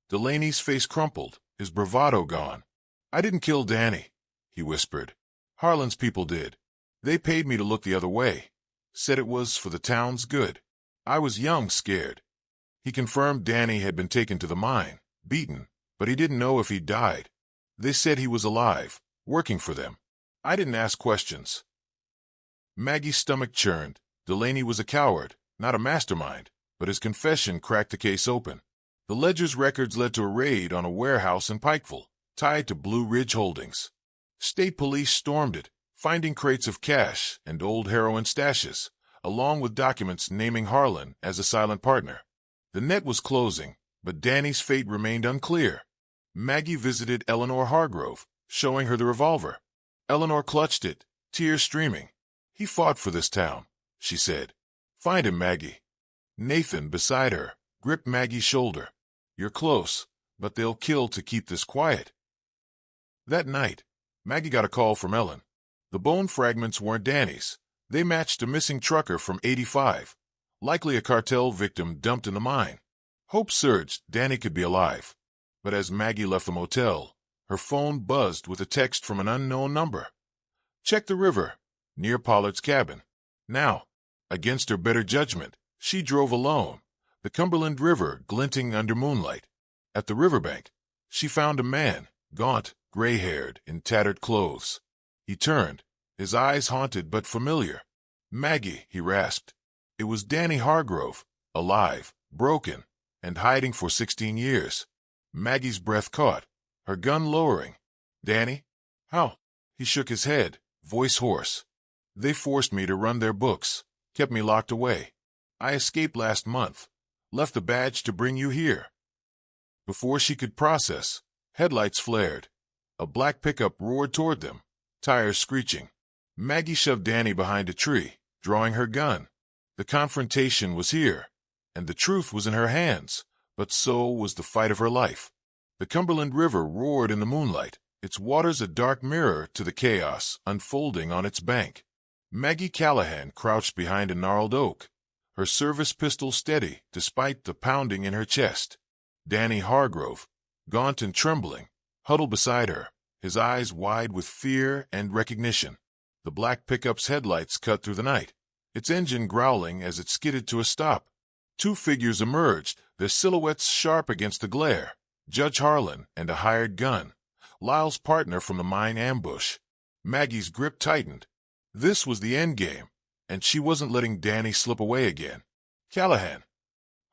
Delaney's face crumpled, his bravado gone. "I didn't kill Danny," he whispered. "Harlan's people did. They paid me to look the other way. Said it was for the town's good. I was young, scared." He confirmed Danny had been taken to the mine, beaten, but he didn't know if he'd died. They said he was alive, working for them. I didn't ask questions. Maggie's stomach churned. Delaney was a coward, not a mastermind, but his confession cracked the case open. The ledger's records led to a raid on a warehouse in Pikeville, tied to Blue Ridge holdings. State police stormed it, finding crates of cash and old heroin stashes, along with documents naming Harlan as a silent partner. The net was closing, but Danny's fate remained unclear. Maggie visited Eleanor Hargrove, showing her the revolver. Eleanor clutched it, tears streaming. "He fought for this town," she said. "Find him, Maggie." Nathan, beside her, gripped Maggie's shoulder. "You're close, but they'll kill to keep this quiet." That night, Maggie got a call from Ellen. The bone fragments weren't Danny's. They matched a missing trucker from '85, likely a cartel victim dumped in the mine. Hope surged Danny could be alive. But as Maggie left the motel, her phone buzzed with a text from an unknown number. "Check the river, near Pollard's cabin." Now, against her better judgment, she drove alone, the Cumberland River glinting under moonlight. At the riverbank, she found a man, gaunt, gray-haired, in tattered clothes. He turned, his eyes haunted but familiar. "Maggie," he rasped. It was Danny Hargrove, alive, broken, and hiding for 16 years. Maggie's breath caught, her gun lowering. "Danny? How?" He shook his head, voice hoarse. "They forced me to run their books, kept me locked away. I escaped last month, left the badge to bring you here." Before she could process, headlights flared. A black pickup roared toward them, tires screeching. Maggie shoved Danny behind a tree, drawing her gun. The confrontation was here, and the truth was in her hands, but so was the fight of her life. The Cumberland River roared in the moonlight, its waters a dark mirror to the chaos unfolding on its bank. Maggie Callahan crouched behind a gnarled oak, her service pistol steady despite the pounding in her chest. Danny Hargrove, gaunt and trembling, huddled beside her, his eyes wide with fear and recognition. The black pickup's headlights cut through the night, its engine growling as it skidded to a stop. Two figures emerged, their silhouettes sharp against the glare. Judge Harlan and a hired gun, Lyle's partner from the mine ambush. Maggie's grip tightened. This was the end game, and she wasn't letting Danny slip away again. Callahan.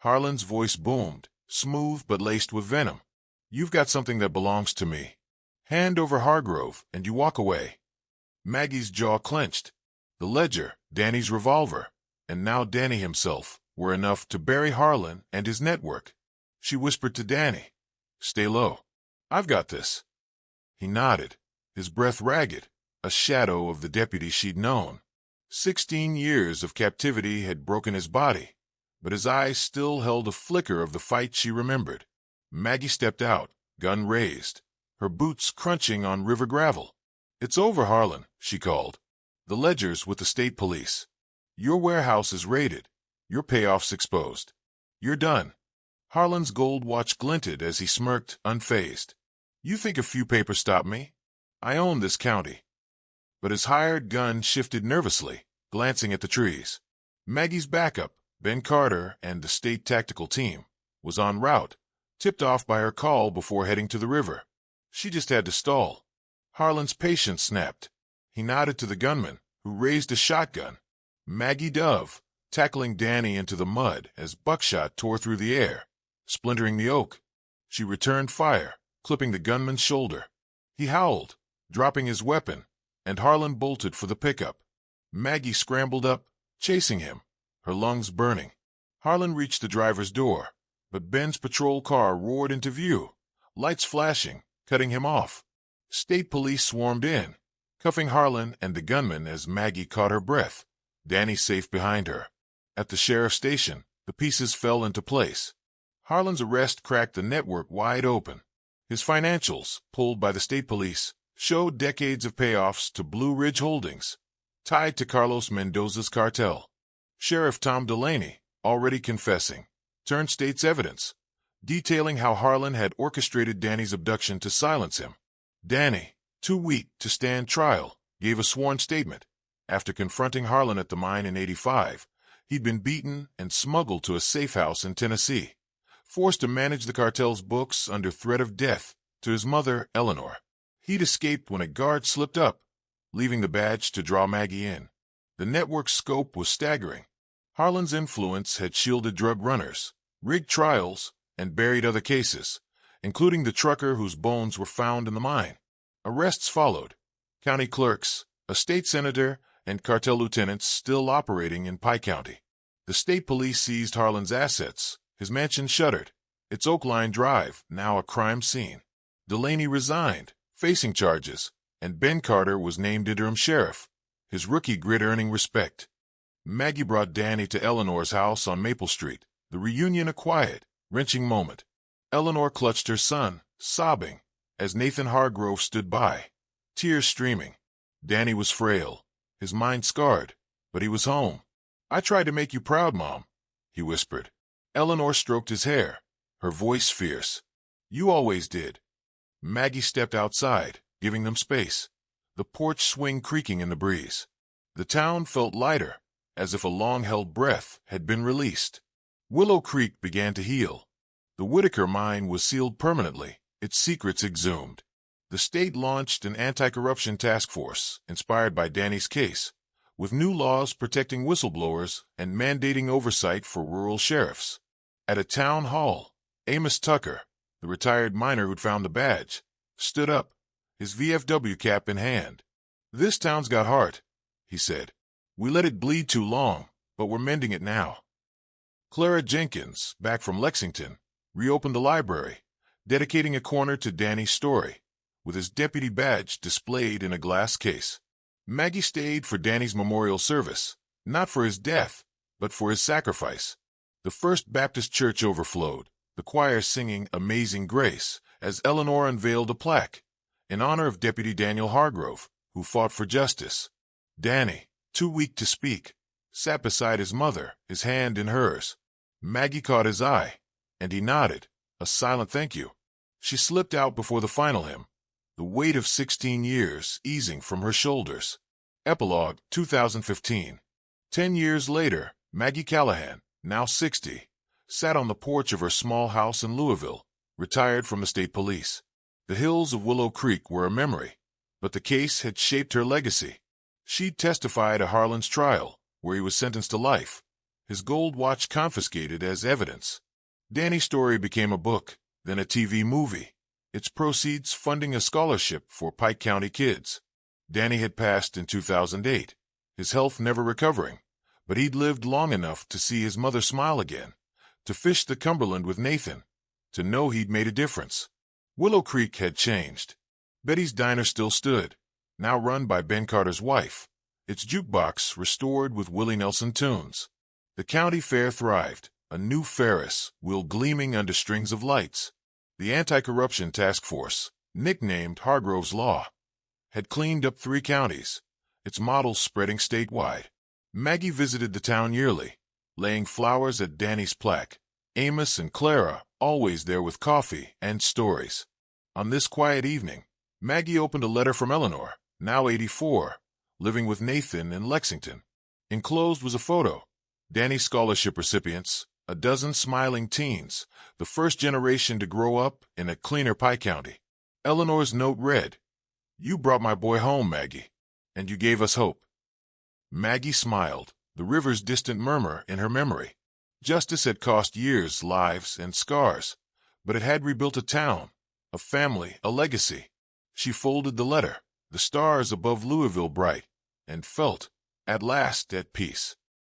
Harlan's voice boomed, smooth but laced with venom. You've got something that belongs to me. Hand over Hargrove, and you walk away. Maggie's jaw clenched. The ledger, Danny's revolver, and now Danny himself, were enough to bury Harlan and his network. She whispered to Danny, "Stay low. I've got this." He nodded, his breath ragged, a shadow of the deputy she'd known. 16 years of captivity had broken his body, but his eyes still held a flicker of the fight she remembered. Maggie stepped out, gun raised, her boots crunching on river gravel. "It's over, Harlan," she called. "The ledger's with the state police. Your warehouse is raided. Your payoff's exposed. You're done." Harlan's gold watch glinted as he smirked, unfazed. "You think a few papers stop me? I own this county." But his hired gun shifted nervously, glancing at the trees. Maggie's backup, Ben Carter and the state tactical team, was en route, tipped off by her call before heading to the river. She just had to stall. Harlan's patience snapped. He nodded to the gunman, who raised a shotgun. Maggie dove, tackling Danny into the mud as buckshot tore through the air, splintering the oak. She returned fire, clipping the gunman's shoulder. He howled, dropping his weapon, and Harlan bolted for the pickup. Maggie scrambled up, chasing him, her lungs burning. Harlan reached the driver's door, but Ben's patrol car roared into view, lights flashing, cutting him off. State police swarmed in, cuffing Harlan and the gunman as Maggie caught her breath, Danny safe behind her. At the sheriff's station, the pieces fell into place. Harlan's arrest cracked the network wide open. His financials, pulled by the state police, showed decades of payoffs to Blue Ridge Holdings, tied to Carlos Mendoza's cartel. Sheriff Tom Delaney, already confessing, turned state's evidence, detailing how Harlan had orchestrated Danny's abduction to silence him. Danny, too weak to stand trial, gave a sworn statement. After confronting Harlan at the mine in '85, he'd been beaten and smuggled to a safe house in Tennessee, forced to manage the cartel's books under threat of death to his mother, Eleanor. He'd escaped when a guard slipped up, leaving the badge to draw Maggie in. The network's scope was staggering. Harlan's influence had shielded drug runners, rigged trials, and buried other cases, including the trucker whose bones were found in the mine. Arrests followed. County clerks, a state senator, and cartel lieutenants still operating in Pike County. The state police seized Harlan's assets. His mansion shuttered, its Oak Line Drive now a crime scene. Delaney resigned, facing charges, and Ben Carter was named interim sheriff, his rookie grit earning respect. Maggie brought Danny to Eleanor's house on Maple Street, the reunion a quiet, wrenching moment. Eleanor clutched her son, sobbing, as Nathan Hargrove stood by, tears streaming. Danny was frail, his mind scarred, but he was home. "I tried to make you proud, Mom," he whispered. Eleanor stroked his hair, her voice fierce. "You always did." Maggie stepped outside, giving them space, the porch swing creaking in the breeze. The town felt lighter, as if a long-held breath had been released. Willow Creek began to heal. The Whitaker mine was sealed permanently, its secrets exhumed. The state launched an anti-corruption task force, inspired by Danny's case, with new laws protecting whistleblowers and mandating oversight for rural sheriffs. At a town hall, Amos Tucker, the retired miner who'd found the badge, stood up, his VFW cap in hand. "This town's got heart," he said. "We let it bleed too long, but we're mending it now." Clara Jenkins, back from Lexington, reopened the library, dedicating a corner to Danny's story, with his deputy badge displayed in a glass case. Maggie stayed for Danny's memorial service, not for his death, but for his sacrifice. The First Baptist Church overflowed, the choir singing Amazing Grace as Eleanor unveiled a plaque in honor of Deputy Daniel Hargrove, who fought for justice. Danny, too weak to speak, sat beside his mother, his hand in hers. Maggie caught his eye, and he nodded, a silent thank you. She slipped out before the final hymn, the weight of 16 years easing from her shoulders. Epilogue 2015. 10 years later, Maggie Callahan, now 60, sat on the porch of her small house in Louisville, retired from the state police. The hills of Willow Creek were a memory, but the case had shaped her legacy. She'd testified at Harlan's trial, where he was sentenced to life, his gold watch confiscated as evidence. Danny's story became a book, then a TV movie, its proceeds funding a scholarship for Pike County kids. Danny had passed in 2008, his health never recovering, but he'd lived long enough to see his mother smile again, to fish the Cumberland with Nathan, to know he'd made a difference. Willow Creek had changed. Betty's Diner still stood, now run by Ben Carter's wife, its jukebox restored with Willie Nelson tunes. The county fair thrived, a new Ferris wheel gleaming under strings of lights. The anti-corruption task force, nicknamed Hargrove's Law, had cleaned up 3 counties, its models spreading statewide. Maggie visited the town yearly, laying flowers at Danny's plaque, Amos and Clara always there with coffee and stories. On this quiet evening, Maggie opened a letter from Eleanor, now 84, living with Nathan in Lexington. Enclosed was a photo. Danny's scholarship recipients, a dozen smiling teens, the first generation to grow up in a cleaner Pike County. Eleanor's note read, "You brought my boy home, Maggie, and you gave us hope." Maggie smiled, the river's distant murmur in her memory. Justice had cost years, lives, and scars, but it had rebuilt a town, a family, a legacy. She folded the letter, the stars above Louisville bright, and felt, at last, at peace.